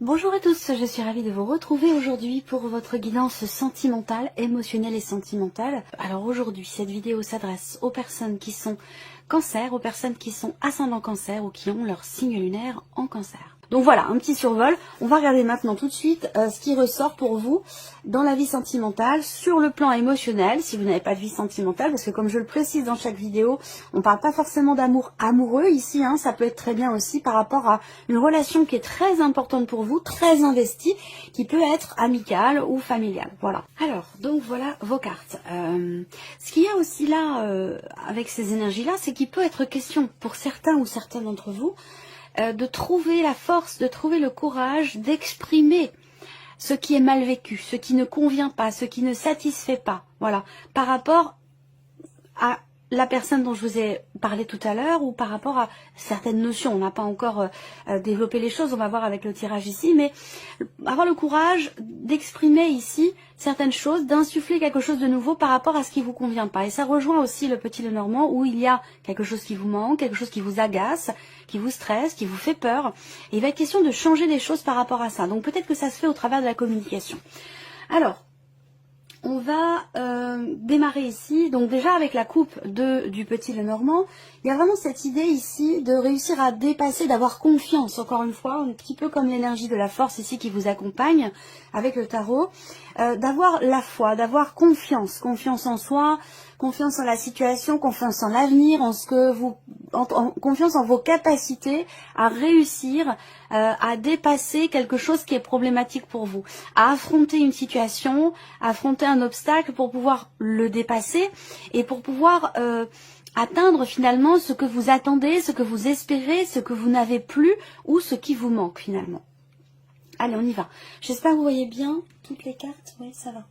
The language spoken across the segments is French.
Bonjour à tous, je suis ravie de vous retrouver aujourd'hui pour votre guidance sentimentale, émotionnelle et sentimentale. Alors aujourd'hui, cette vidéo s'adresse aux personnes qui sont cancer, aux personnes qui sont ascendant cancer ou qui ont leur signe lunaire en cancer. Donc voilà, un petit survol. On va regarder maintenant tout de suite ce qui ressort pour vous dans la vie sentimentale, sur le plan émotionnel, si vous n'avez pas de vie sentimentale, parce que comme je le précise dans chaque vidéo, on ne parle pas forcément d'amour amoureux ici, hein, ça peut être très bien aussi par rapport à une relation qui est très importante pour vous, très investie, qui peut être amicale ou familiale. Voilà. Alors, donc voilà vos cartes. Ce qu'il y a aussi là, avec ces énergies-là, c'est qu'il peut être question pour certains ou certaines d'entre vous, de trouver la force, de trouver le courage d'exprimer ce qui est mal vécu, ce qui ne convient pas, ce qui ne satisfait pas, voilà, par rapport à la personne dont je vous ai parlé tout à l'heure ou par rapport à certaines notions. On n'a pas encore développé les choses, on va voir avec le tirage ici, mais avoir le courage d'exprimer ici certaines choses, d'insuffler quelque chose de nouveau par rapport à ce qui ne vous convient pas. Et ça rejoint aussi le petit Lenormand où il y a quelque chose qui vous manque, quelque chose qui vous agace, qui vous stresse, qui vous fait peur. Et il va être question de changer les choses par rapport à ça. Donc peut-être que ça se fait au travers de la communication. Alors, on va démarrer ici, donc déjà avec la coupe du petit Lenormand, il y a vraiment cette idée ici de réussir à dépasser, d'avoir confiance, encore une fois, un petit peu comme l'énergie de la force ici qui vous accompagne avec le tarot, d'avoir la foi, d'avoir confiance, confiance en soi, confiance en la situation, confiance en l'avenir, en ce que vous, confiance en vos capacités à réussir à dépasser quelque chose qui est problématique pour vous, à affronter une situation, à affronter un obstacle pour pouvoir le dépasser et pour pouvoir atteindre finalement ce que vous attendez, ce que vous espérez, ce que vous n'avez plus ou ce qui vous manque finalement. Allez, on y va. J'espère que vous voyez bien toutes les cartes. Oui, ça va.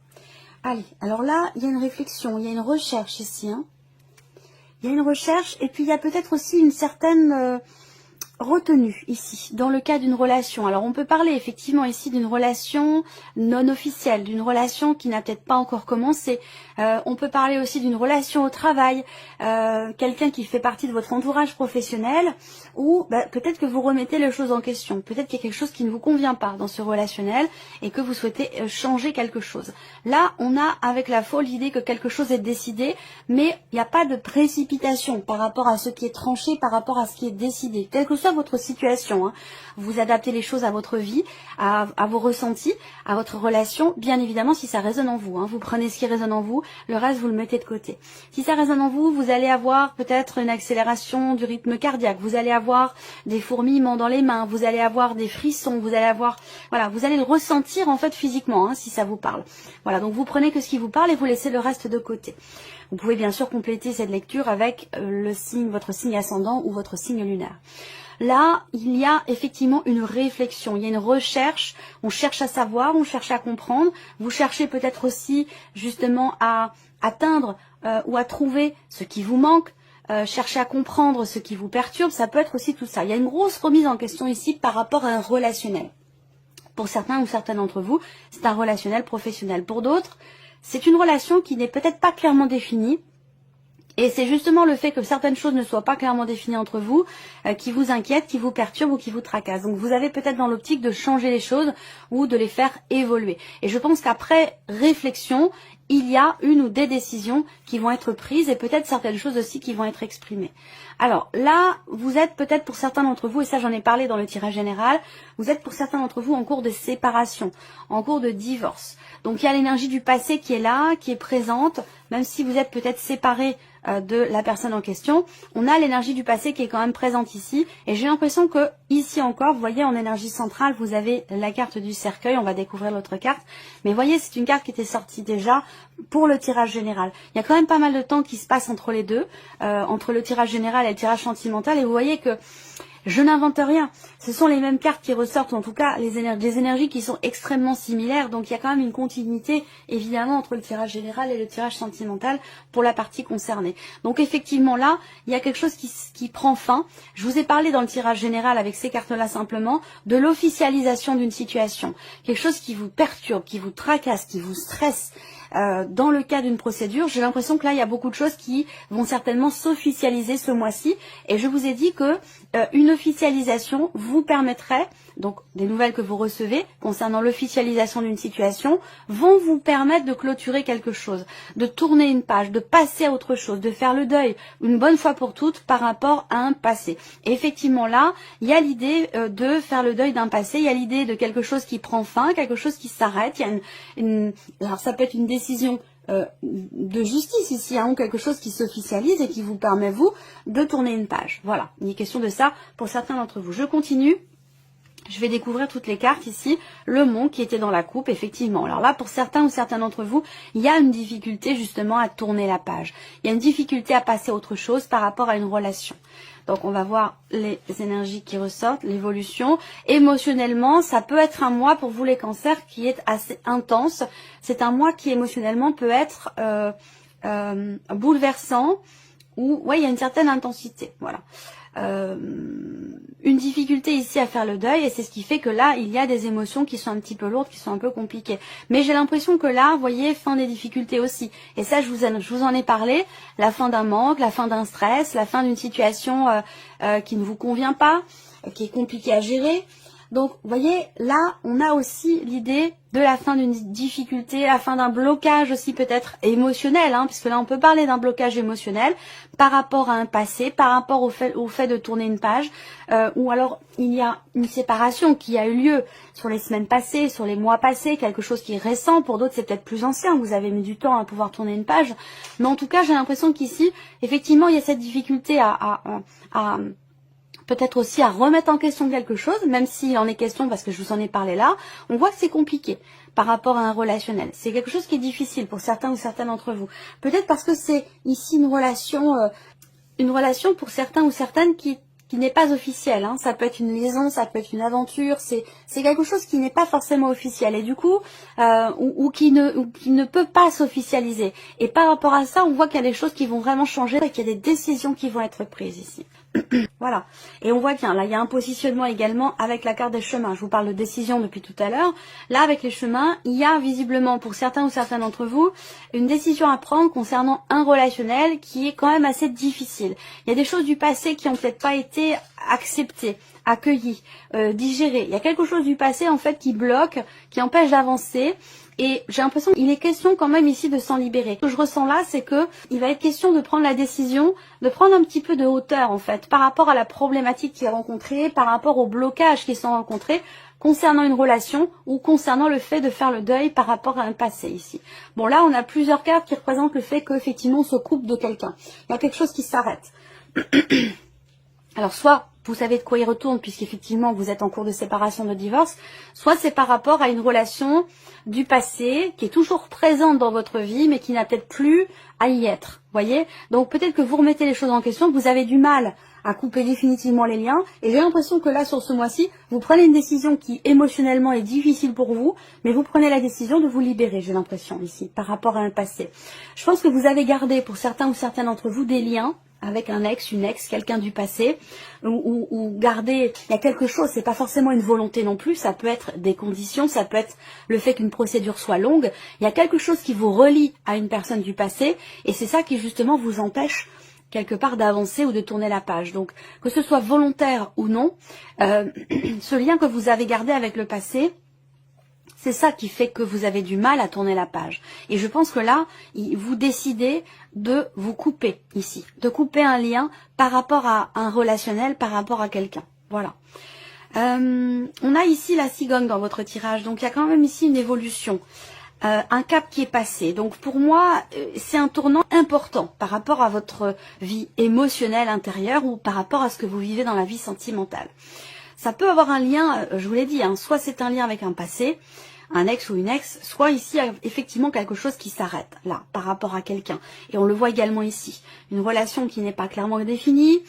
Allez, alors là, il y a une réflexion, il y a une recherche ici. Hein. Il y a une recherche et puis il y a peut-être aussi une certaine retenue ici, dans le cas d'une relation. Alors on peut parler effectivement ici d'une relation non officielle, d'une relation qui n'a peut-être pas encore commencé. On peut parler aussi d'une relation au travail, quelqu'un qui fait partie de votre entourage professionnel, ou peut-être que vous remettez les choses en question. Peut-être qu'il y a quelque chose qui ne vous convient pas dans ce relationnel et que vous souhaitez changer quelque chose. Là, on a avec la folle l'idée que quelque chose est décidé, mais il n'y a pas de précipitation par rapport à ce qui est tranché, par rapport à ce qui est décidé. Quelle que soit votre situation, hein. Vous adaptez les choses à votre vie, à vos ressentis, à votre relation, bien évidemment si ça résonne en vous. Hein. Vous prenez ce qui résonne en vous, le reste vous le mettez de côté. Si ça résonne en vous, vous allez avoir peut-être une accélération du rythme cardiaque, vous allez avoir des fourmillements dans les mains, vous allez avoir des frissons, vous allez avoir, voilà, vous allez le ressentir en fait physiquement, hein, si ça vous parle. Voilà, donc vous prenez que ce qui vous parle et vous laissez le reste de côté. Vous pouvez bien sûr compléter cette lecture avec le signe, votre signe ascendant ou votre signe lunaire. Là, il y a effectivement une réflexion, il y a une recherche, on cherche à savoir, on cherche à comprendre, vous cherchez peut-être aussi justement à atteindre ou à trouver ce qui vous manque, chercher à comprendre ce qui vous perturbe, ça peut être aussi tout ça. Il y a une grosse remise en question ici par rapport à un relationnel. Pour certains ou certaines d'entre vous, c'est un relationnel professionnel. Pour d'autres, c'est une relation qui n'est peut-être pas clairement définie. Et c'est justement le fait que certaines choses ne soient pas clairement définies entre vous qui vous inquiète, qui vous perturbe ou qui vous tracasse. Donc vous avez peut-être dans l'optique de changer les choses ou de les faire évoluer. Et je pense qu'après réflexion, il y a une ou des décisions qui vont être prises et peut-être certaines choses aussi qui vont être exprimées. Alors là, vous êtes peut-être pour certains d'entre vous, et ça j'en ai parlé dans le tirage général, vous êtes pour certains d'entre vous en cours de séparation, en cours de divorce. Donc il y a l'énergie du passé qui est là, qui est présente, même si vous êtes peut-être séparés de la personne en question, on a l'énergie du passé qui est quand même présente ici, et j'ai l'impression que ici encore, vous voyez en énergie centrale, vous avez la carte du cercueil, on va découvrir l'autre carte, mais voyez c'est une carte qui était sortie déjà pour le tirage général. Il y a quand même pas mal de temps qui se passe entre les deux, entre le tirage général et le tirage sentimental, et vous voyez que je n'invente rien. Ce sont les mêmes cartes qui ressortent, ou en tout cas des énergies qui sont extrêmement similaires. Donc il y a quand même une continuité, évidemment, entre le tirage général et le tirage sentimental pour la partie concernée. Donc effectivement là, il y a quelque chose qui prend fin. Je vous ai parlé dans le tirage général avec ces cartes-là simplement de l'officialisation d'une situation. Quelque chose qui vous perturbe, qui vous tracasse, qui vous stresse. Dans le cas d'une procédure, j'ai l'impression que là, il y a beaucoup de choses qui vont certainement s'officialiser ce mois-ci. Et je vous ai dit que une officialisation vous permettrait donc des nouvelles que vous recevez concernant l'officialisation d'une situation, vont vous permettre de clôturer quelque chose, de tourner une page, de passer à autre chose, de faire le deuil une bonne fois pour toutes par rapport à un passé. Et effectivement là, il y a l'idée de faire le deuil d'un passé, il y a l'idée de quelque chose qui prend fin, quelque chose qui s'arrête, il y a alors ça peut être une décision de justice ici, hein, ou quelque chose qui s'officialise et qui vous permet, vous, de tourner une page. Voilà, il est question de ça pour certains d'entre vous. Je continue. Je vais découvrir toutes les cartes ici. Le monde qui était dans la coupe, effectivement. Alors là, pour certains ou certains d'entre vous, il y a une difficulté justement à tourner la page. Il y a une difficulté à passer à autre chose par rapport à une relation. Donc on va voir les énergies qui ressortent, l'évolution. Émotionnellement, ça peut être un mois pour vous les cancers qui est assez intense. C'est un mois qui émotionnellement peut être bouleversant, ou ouais, il y a une certaine intensité. Voilà. Une difficulté ici à faire le deuil, et c'est ce qui fait que là il y a des émotions qui sont un petit peu lourdes, qui sont un peu compliquées, mais j'ai l'impression que là, vous voyez, fin des difficultés aussi, et ça je vous en ai parlé, la fin d'un manque, la fin d'un stress, la fin d'une situation qui ne vous convient pas, qui est compliquée à gérer. Donc, vous voyez, là, on a aussi l'idée de la fin d'une difficulté, la fin d'un blocage aussi peut-être émotionnel, hein, puisque là, on peut parler d'un blocage émotionnel par rapport à un passé, par rapport au fait de tourner une page, ou alors il y a une séparation qui a eu lieu sur les semaines passées, sur les mois passés, quelque chose qui est récent, pour d'autres c'est peut-être plus ancien, vous avez mis du temps à pouvoir tourner une page, mais en tout cas, j'ai l'impression qu'ici, effectivement, il y a cette difficulté à peut-être aussi à remettre en question quelque chose, même s'il en est question, parce que je vous en ai parlé là, on voit que c'est compliqué par rapport à un relationnel. C'est quelque chose qui est difficile pour certains ou certaines d'entre vous. Peut-être parce que c'est ici une relation pour certains ou certaines qui n'est pas officielle. Hein. Ça peut être une liaison, ça peut être une aventure, c'est quelque chose qui n'est pas forcément officiel et du coup, ou qui ne peut pas s'officialiser. Et par rapport à ça, on voit qu'il y a des choses qui vont vraiment changer et qu'il y a des décisions qui vont être prises ici. Voilà. Et on voit bien, là, il y a un positionnement également avec la carte des chemins. Je vous parle de décision depuis tout à l'heure. Là, avec les chemins, il y a visiblement, pour certains ou certaines d'entre vous, une décision à prendre concernant un relationnel qui est quand même assez difficile. Il y a des choses du passé qui n'ont peut-être pas été acceptées, accueillies, digérées. Il y a quelque chose du passé, en fait, qui bloque, qui empêche d'avancer. Et j'ai l'impression qu'il est question quand même ici de s'en libérer. Ce que je ressens là, c'est que il va être question de prendre la décision, de prendre un petit peu de hauteur en fait, par rapport à la problématique qui est rencontrée, par rapport aux blocages qui sont rencontrés concernant une relation ou concernant le fait de faire le deuil par rapport à un passé ici. Bon là, on a plusieurs cartes qui représentent le fait qu'effectivement on se coupe de quelqu'un. Il y a quelque chose qui s'arrête. Alors soit vous savez de quoi il retourne puisqu'effectivement vous êtes en cours de séparation, de divorce, soit c'est par rapport à une relation du passé qui est toujours présente dans votre vie mais qui n'a peut-être plus à y être, voyez. Donc peut-être que vous remettez les choses en question, que vous avez du mal à couper définitivement les liens et j'ai l'impression que là sur ce mois-ci, vous prenez une décision qui émotionnellement est difficile pour vous, mais vous prenez la décision de vous libérer, j'ai l'impression ici, par rapport à un passé. Je pense que vous avez gardé pour certains ou certaines d'entre vous des liens avec un ex, une ex, quelqu'un du passé, ou garder, il y a quelque chose, c'est pas forcément une volonté non plus, ça peut être des conditions, ça peut être le fait qu'une procédure soit longue, il y a quelque chose qui vous relie à une personne du passé, et c'est ça qui justement vous empêche quelque part d'avancer ou de tourner la page. Donc, que ce soit volontaire ou non, ce lien que vous avez gardé avec le passé, c'est ça qui fait que vous avez du mal à tourner la page. Et je pense que là, vous décidez de vous couper ici, de couper un lien par rapport à un relationnel, par rapport à quelqu'un. Voilà. On a ici la cigogne dans votre tirage, donc il y a quand même ici une évolution. Un cap qui est passé. Donc pour moi, c'est un tournant important par rapport à votre vie émotionnelle intérieure ou par rapport à ce que vous vivez dans la vie sentimentale. Ça peut avoir un lien, je vous l'ai dit, hein, soit c'est un lien avec un passé, un ex ou une ex, soit ici effectivement quelque chose qui s'arrête là par rapport à quelqu'un. Et on le voit également ici. Une relation qui n'est pas clairement définie,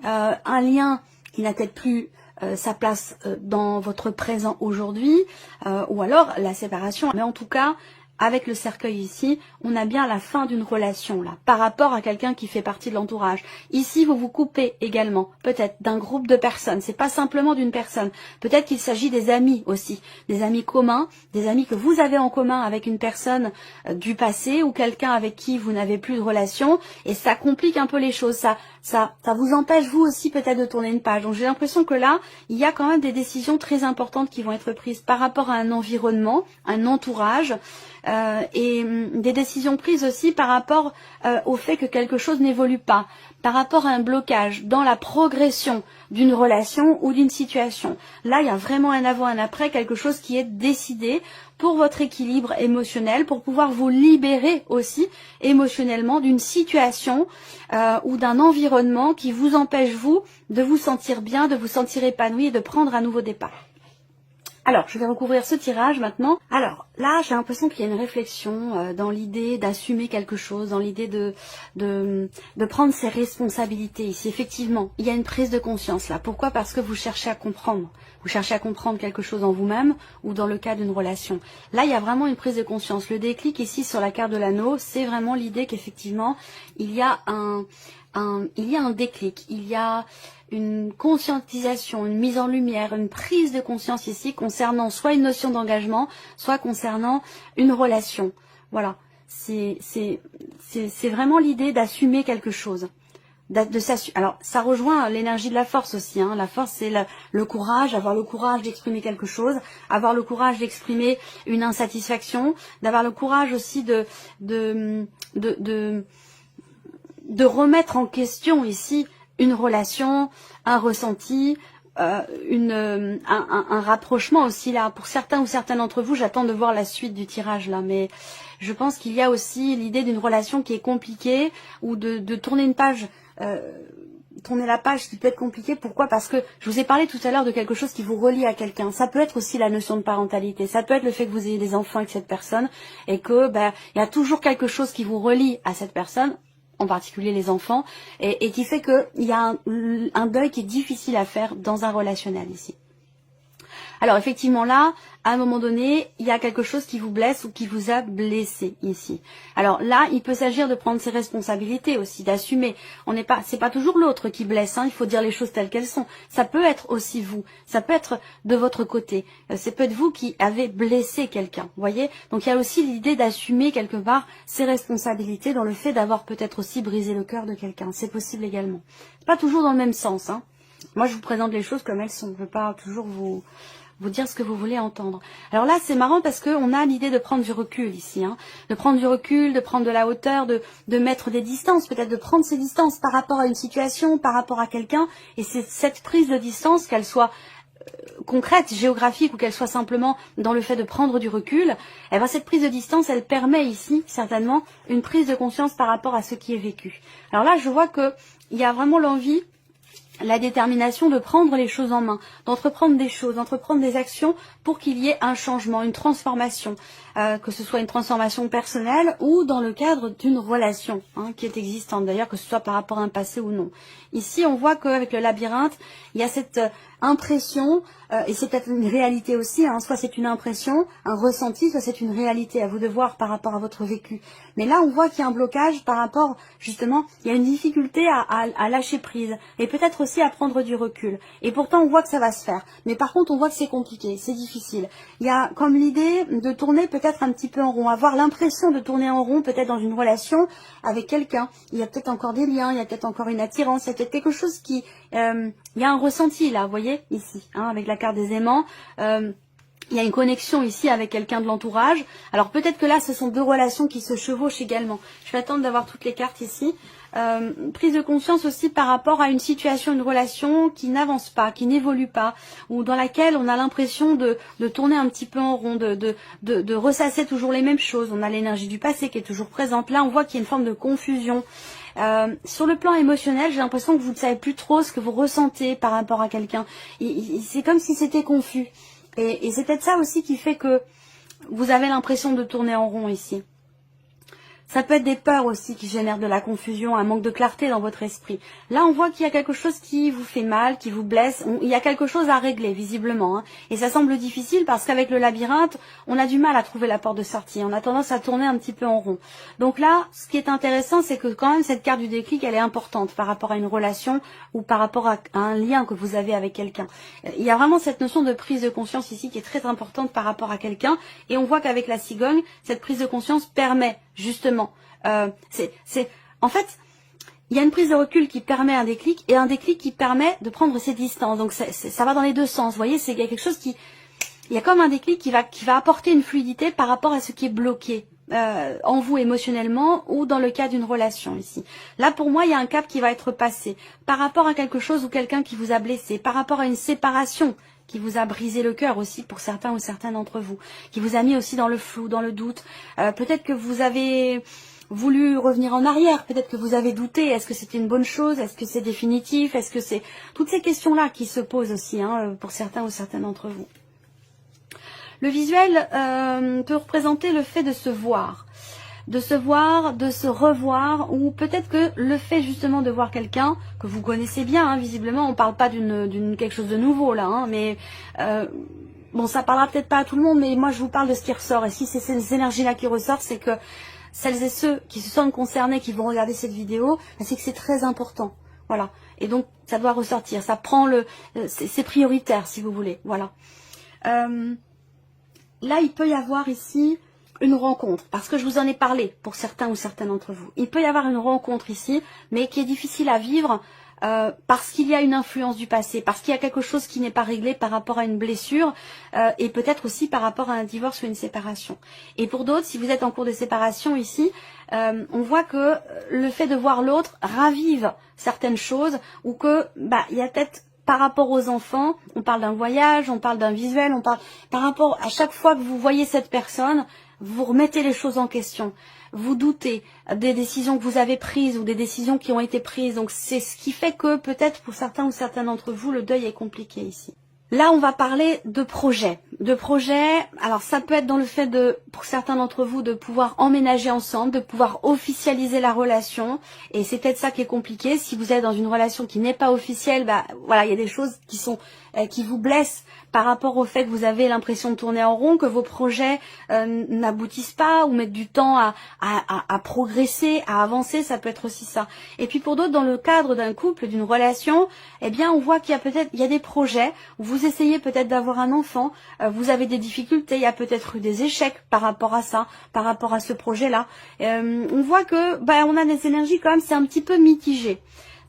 un lien qui n'a peut-être plus sa place dans votre présent aujourd'hui, ou alors la séparation. Mais en tout cas, avec le cercueil ici, on a bien la fin d'une relation là, par rapport à quelqu'un qui fait partie de l'entourage. Ici, vous vous coupez également, peut-être d'un groupe de personnes. C'est pas simplement d'une personne. Peut-être qu'il s'agit des amis aussi, des amis communs, des amis que vous avez en commun avec une personne du passé ou quelqu'un avec qui vous n'avez plus de relation, et ça complique un peu les choses. Ça vous empêche vous aussi peut-être de tourner une page. Donc j'ai l'impression que là, il y a quand même des décisions très importantes qui vont être prises par rapport à un environnement, un entourage, et des décisions prises aussi par rapport au fait que quelque chose n'évolue pas, par rapport à un blocage dans la progression d'une relation ou d'une situation. Là, il y a vraiment un avant, un après, quelque chose qui est décidé pour votre équilibre émotionnel, pour pouvoir vous libérer aussi émotionnellement d'une situation ou d'un environnement qui vous empêche, vous, de vous sentir bien, de vous sentir épanoui et de prendre un nouveau départ. Alors, je vais recouvrir ce tirage maintenant. Alors, là, j'ai l'impression qu'il y a une réflexion dans l'idée d'assumer quelque chose, dans l'idée de prendre ses responsabilités ici. Effectivement, il y a une prise de conscience là. Pourquoi? Parce que vous cherchez à comprendre. Vous cherchez à comprendre quelque chose en vous-même ou dans le cas d'une relation. Là, il y a vraiment une prise de conscience. Le déclic ici sur la carte de l'anneau, c'est vraiment l'idée qu'effectivement, il y a un déclic, il y a une conscientisation, une mise en lumière, une prise de conscience ici concernant soit une notion d'engagement, soit concernant une relation. Voilà, c'est vraiment l'idée d'assumer quelque chose. Alors, ça rejoint l'énergie de la force aussi. Hein. La force, c'est le courage, avoir le courage d'exprimer quelque chose, avoir le courage d'exprimer une insatisfaction, d'avoir le courage aussi de remettre en question ici une relation, un ressenti, un rapprochement aussi là. Pour certains ou certaines d'entre vous, j'attends de voir la suite du tirage là, mais je pense qu'il y a aussi l'idée d'une relation qui est compliquée ou de tourner une page, tourner la page qui peut être compliquée. Pourquoi? Parce que je vous ai parlé tout à l'heure de quelque chose qui vous relie à quelqu'un. Ça peut être aussi la notion de parentalité. Ça peut être le fait que vous ayez des enfants avec cette personne et que il y a toujours quelque chose qui vous relie à cette personne, en particulier les enfants, et qui fait qu'il y a un deuil qui est difficile à faire dans un relationnel ici. Alors effectivement là, à un moment donné, il y a quelque chose qui vous blesse ou qui vous a blessé ici. Alors là, il peut s'agir de prendre ses responsabilités aussi, d'assumer. C'est pas toujours l'autre qui blesse, hein, il faut dire les choses telles qu'elles sont. Ça peut être aussi vous, ça peut être de votre côté. C'est peut-être vous qui avez blessé quelqu'un, voyez. Donc il y a aussi l'idée d'assumer quelque part ses responsabilités dans le fait d'avoir peut-être aussi brisé le cœur de quelqu'un. C'est possible également. C'est pas toujours dans le même sens, hein. Moi, je vous présente les choses comme elles sont. Je ne veux pas toujours vous dire ce que vous voulez entendre. Alors là, c'est marrant parce qu'on a l'idée de prendre du recul ici. Hein. De prendre du recul, de prendre de la hauteur, de mettre des distances, peut-être de prendre ces distances par rapport à une situation, par rapport à quelqu'un. Et c'est cette prise de distance, qu'elle soit concrète, géographique ou qu'elle soit simplement dans le fait de prendre du recul, eh ben cette prise de distance, elle permet ici, certainement, une prise de conscience par rapport à ce qui est vécu. Alors là, je vois qu'il y a vraiment l'envie, la détermination de prendre les choses en main, d'entreprendre des choses, d'entreprendre des actions pour qu'il y ait un changement, une transformation, que ce soit une transformation personnelle ou dans le cadre d'une relation qui est existante, d'ailleurs que ce soit par rapport à un passé ou non. Ici, on voit qu'avec le labyrinthe, il y a cette impression, et c'est peut-être une réalité aussi, soit c'est une impression, un ressenti, soit c'est une réalité, à vous de voir par rapport à votre vécu. Mais là, on voit qu'il y a un blocage par rapport, justement, il y a une difficulté à lâcher prise, et peut-être aussi à prendre du recul. Et pourtant, on voit que ça va se faire. Mais par contre, on voit que c'est compliqué, c'est difficile. Il y a comme l'idée de tourner peut-être un petit peu en rond, avoir l'impression de tourner en rond, peut-être dans une relation avec quelqu'un. Il y a peut-être encore des liens, il y a peut-être encore une attirance, il y a peut-être quelque chose qui... il y a un ressenti là, vous voyez, ici, avec la carte des aimants. Il y a une connexion ici avec quelqu'un de l'entourage. Alors peut-être que là, ce sont deux relations qui se chevauchent également. Je vais attendre d'avoir toutes les cartes ici. Prise de conscience aussi par rapport à une situation, une relation qui n'avance pas, qui n'évolue pas, ou dans laquelle on a l'impression de tourner un petit peu en rond, de ressasser toujours les mêmes choses. On a l'énergie du passé qui est toujours présente. Là, on voit qu'il y a une forme de confusion. Sur le plan émotionnel, j'ai l'impression que vous ne savez plus trop ce que vous ressentez par rapport à quelqu'un. C'est comme si c'était confus. Et c'est peut-être ça aussi qui fait que vous avez l'impression de tourner en rond ici. Ça peut être des peurs aussi qui génèrent de la confusion, un manque de clarté dans votre esprit. Là, on voit qu'il y a quelque chose qui vous fait mal, qui vous blesse. Il y a quelque chose à régler, visiblement. Hein. Et ça semble difficile parce qu'avec le labyrinthe, on a du mal à trouver la porte de sortie. On a tendance à tourner un petit peu en rond. Donc là, ce qui est intéressant, c'est que quand même cette carte du déclic, elle est importante par rapport à une relation ou par rapport à un lien que vous avez avec quelqu'un. Il y a vraiment cette notion de prise de conscience ici qui est très importante par rapport à quelqu'un. Et on voit qu'avec la cigogne, cette prise de conscience permet justement en fait, il y a une prise de recul qui permet un déclic et un déclic qui permet de prendre ses distances. Donc ça va dans les deux sens. Vous voyez, il y a quelque chose il y a comme un déclic qui va apporter une fluidité par rapport à ce qui est bloqué en vous émotionnellement ou dans le cas d'une relation ici. Là, pour moi, il y a un cap qui va être passé par rapport à quelque chose ou quelqu'un qui vous a blessé, par rapport à une séparation qui vous a brisé le cœur aussi pour certains ou certaines d'entre vous, qui vous a mis aussi dans le flou, dans le doute. Peut-être que vous avez voulu revenir en arrière, peut-être que vous avez douté, est-ce que c'était une bonne chose, est-ce que c'est définitif, est-ce que c'est... Toutes ces questions-là qui se posent aussi pour certains ou certaines d'entre vous. Le visuel peut représenter le fait de se voir, de se revoir, ou peut-être que le fait justement de voir quelqu'un que vous connaissez bien, visiblement, on ne parle pas d'une quelque chose de nouveau là, mais bon, ça parlera peut-être pas à tout le monde, mais moi je vous parle de ce qui ressort, et si c'est ces énergies-là qui ressortent, c'est que celles et ceux qui se sentent concernés, qui vont regarder cette vidéo, c'est que c'est très important, voilà, et donc ça doit ressortir, ça prend c'est prioritaire si vous voulez, voilà. Là, il peut y avoir ici une rencontre, parce que je vous en ai parlé pour certains ou certaines d'entre vous. Il peut y avoir une rencontre ici, mais qui est difficile à vivre parce qu'il y a une influence du passé, parce qu'il y a quelque chose qui n'est pas réglé par rapport à une blessure et peut-être aussi par rapport à un divorce ou une séparation. Et pour d'autres, si vous êtes en cours de séparation ici, on voit que le fait de voir l'autre ravive certaines choses ou que il y a peut-être par rapport aux enfants, on parle d'un voyage, on parle d'un visuel, on parle par rapport à chaque fois que vous voyez cette personne, vous remettez les choses en question, vous doutez des décisions que vous avez prises ou des décisions qui ont été prises. Donc c'est ce qui fait que peut-être pour certains ou certains d'entre vous, le deuil est compliqué ici. Là, on va parler de projet. Alors ça peut être dans le fait pour certains d'entre vous, de pouvoir emménager ensemble, de pouvoir officialiser la relation. Et c'est peut-être ça qui est compliqué. Si vous êtes dans une relation qui n'est pas officielle, voilà, il y a des choses qui vous blessent par rapport au fait que vous avez l'impression de tourner en rond, que vos projets n'aboutissent pas ou mettent du temps à progresser, à avancer, ça peut être aussi ça. Et puis pour d'autres, dans le cadre d'un couple, d'une relation, eh bien on voit qu'il y a des projets où vous essayez peut-être d'avoir un enfant, vous avez des difficultés, il y a peut-être eu des échecs par rapport à ça, par rapport à ce projet-là. On voit que on a des énergies quand même, c'est un petit peu mitigé.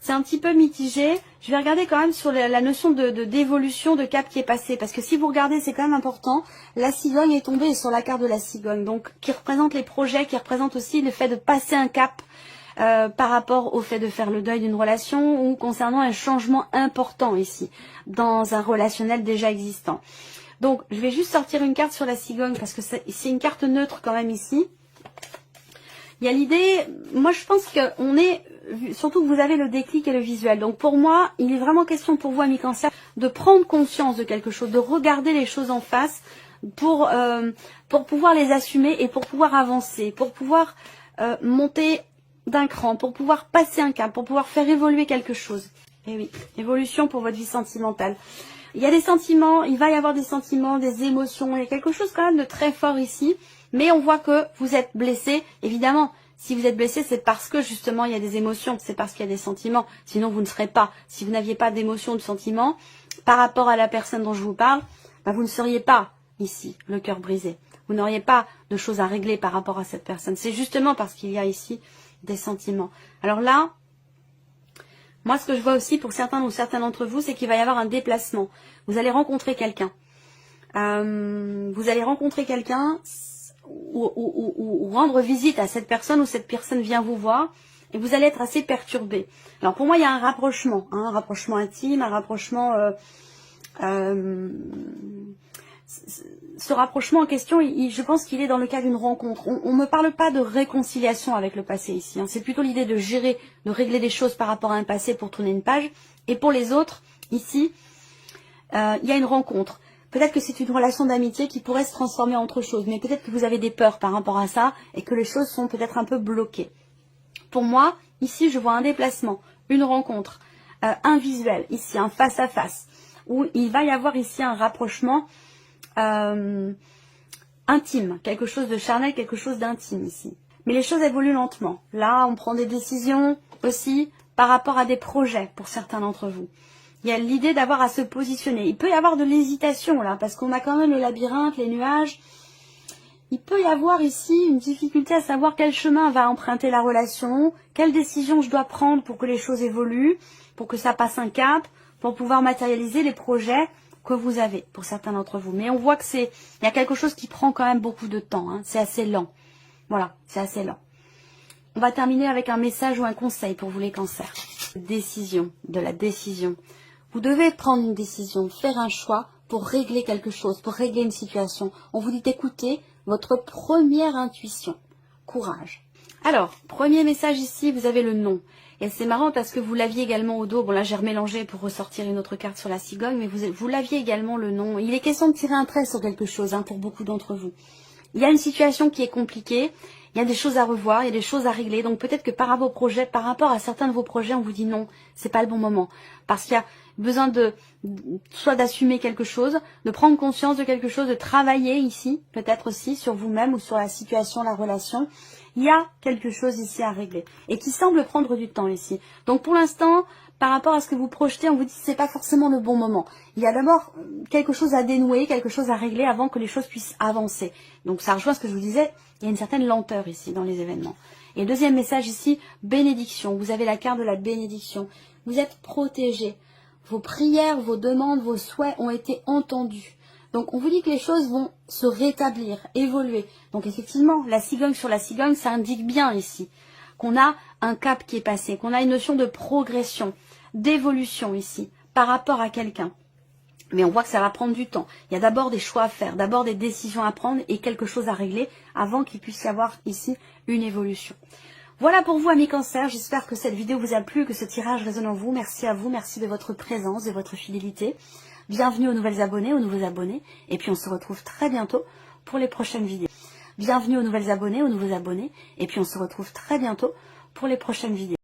C'est un petit peu mitigé. Je vais regarder quand même sur la notion d'évolution de cap qui est passé. Parce que si vous regardez, c'est quand même important. La cigogne est tombée sur la carte de la cigogne. Donc, qui représente les projets, qui représente aussi le fait de passer un cap par rapport au fait de faire le deuil d'une relation ou concernant un changement important ici, dans un relationnel déjà existant. Donc, je vais juste sortir une carte sur la cigogne parce que c'est une carte neutre quand même ici. Il y a l'idée, moi je pense qu'on est, surtout que vous avez le déclic et le visuel. Donc pour moi, il est vraiment question pour vous, amis cancer, de prendre conscience de quelque chose, de regarder les choses en face pour pouvoir les assumer et pour pouvoir avancer, pour pouvoir monter d'un cran, pour pouvoir passer un cap, pour pouvoir faire évoluer quelque chose. Et oui, évolution pour votre vie sentimentale. Il y a des sentiments, il va y avoir des sentiments, des émotions, il y a quelque chose quand même de très fort ici. Mais on voit que vous êtes blessé, évidemment. Si vous êtes blessé, c'est parce que justement il y a des émotions, c'est parce qu'il y a des sentiments. Sinon vous ne serez pas. Si vous n'aviez pas d'émotions, de sentiments, par rapport à la personne dont je vous parle, vous ne seriez pas ici, le cœur brisé. Vous n'auriez pas de choses à régler par rapport à cette personne. C'est justement parce qu'il y a ici des sentiments. Alors là, moi ce que je vois aussi pour certains ou certaines d'entre vous, c'est qu'il va y avoir un déplacement. Vous allez rencontrer quelqu'un. Vous allez rencontrer quelqu'un ou rendre visite à cette personne ou cette personne vient vous voir et vous allez être assez perturbé. Alors pour moi il y a un rapprochement intime, un rapprochement ce rapprochement en question, je pense qu'il est dans le cas d'une rencontre. On ne me parle pas de réconciliation avec le passé ici, c'est plutôt l'idée de gérer, de régler des choses par rapport à un passé pour tourner une page. Et pour les autres, ici, il y a une rencontre. Peut-être que c'est une relation d'amitié qui pourrait se transformer en autre chose, mais peut-être que vous avez des peurs par rapport à ça et que les choses sont peut-être un peu bloquées. Pour moi, ici, je vois un déplacement, une rencontre, un visuel, ici, un face-à-face, où il va y avoir ici un rapprochement intime, quelque chose de charnel, quelque chose d'intime ici. Mais les choses évoluent lentement. Là, on prend des décisions aussi par rapport à des projets pour certains d'entre vous. Il y a l'idée d'avoir à se positionner. Il peut y avoir de l'hésitation là, parce qu'on a quand même le labyrinthe, les nuages. Il peut y avoir ici une difficulté à savoir quel chemin va emprunter la relation, quelle décision je dois prendre pour que les choses évoluent, pour que ça passe un cap, pour pouvoir matérialiser les projets que vous avez pour certains d'entre vous. Mais on voit que il y a quelque chose qui prend quand même beaucoup de temps. Hein. C'est assez lent. Voilà, c'est assez lent. On va terminer avec un message ou un conseil pour vous les cancers. Décision, de la décision. Vous devez prendre une décision, faire un choix pour régler quelque chose, pour régler une situation. On vous dit d'écouter votre première intuition. Courage. Alors, premier message ici, vous avez le non. Et c'est marrant parce que vous l'aviez également au dos. Bon là, j'ai remélangé pour ressortir une autre carte sur la cigogne, mais vous l'aviez également le non. Il est question de tirer un trait sur quelque chose pour beaucoup d'entre vous. Il y a une situation qui est compliquée, il y a des choses à revoir, il y a des choses à régler. Donc peut-être que par rapport à certains de vos projets, on vous dit non, c'est pas le bon moment. Parce qu'il y a besoin soit d'assumer quelque chose, de prendre conscience de quelque chose, de travailler ici, peut-être aussi sur vous-même ou sur la situation, la relation. Il y a quelque chose ici à régler et qui semble prendre du temps ici. Donc pour l'instant, par rapport à ce que vous projetez, on vous dit que c'est pas forcément le bon moment. Il y a d'abord quelque chose à dénouer, quelque chose à régler avant que les choses puissent avancer. Donc ça rejoint ce que je vous disais, il y a une certaine lenteur ici dans les événements. Et le deuxième message ici, bénédiction. Vous avez la carte de la bénédiction. Vous êtes protégés. Vos prières, vos demandes, vos souhaits ont été entendus. Donc on vous dit que les choses vont se rétablir, évoluer. Donc effectivement, la cigogne sur la cigogne, ça indique bien ici qu'on a un cap qui est passé, qu'on a une notion de progression, d'évolution ici, par rapport à quelqu'un. Mais on voit que ça va prendre du temps. Il y a d'abord des choix à faire, d'abord des décisions à prendre et quelque chose à régler avant qu'il puisse y avoir ici une évolution. Voilà pour vous, amis cancers. J'espère que cette vidéo vous a plu, que ce tirage résonne en vous. Merci à vous, merci de votre présence, de votre fidélité. Bienvenue aux nouvelles abonnés, aux nouveaux abonnés. Et puis on se retrouve très bientôt pour les prochaines vidéos. Bienvenue aux nouvelles abonnés, aux nouveaux abonnés. Et puis on se retrouve très bientôt pour les prochaines vidéos.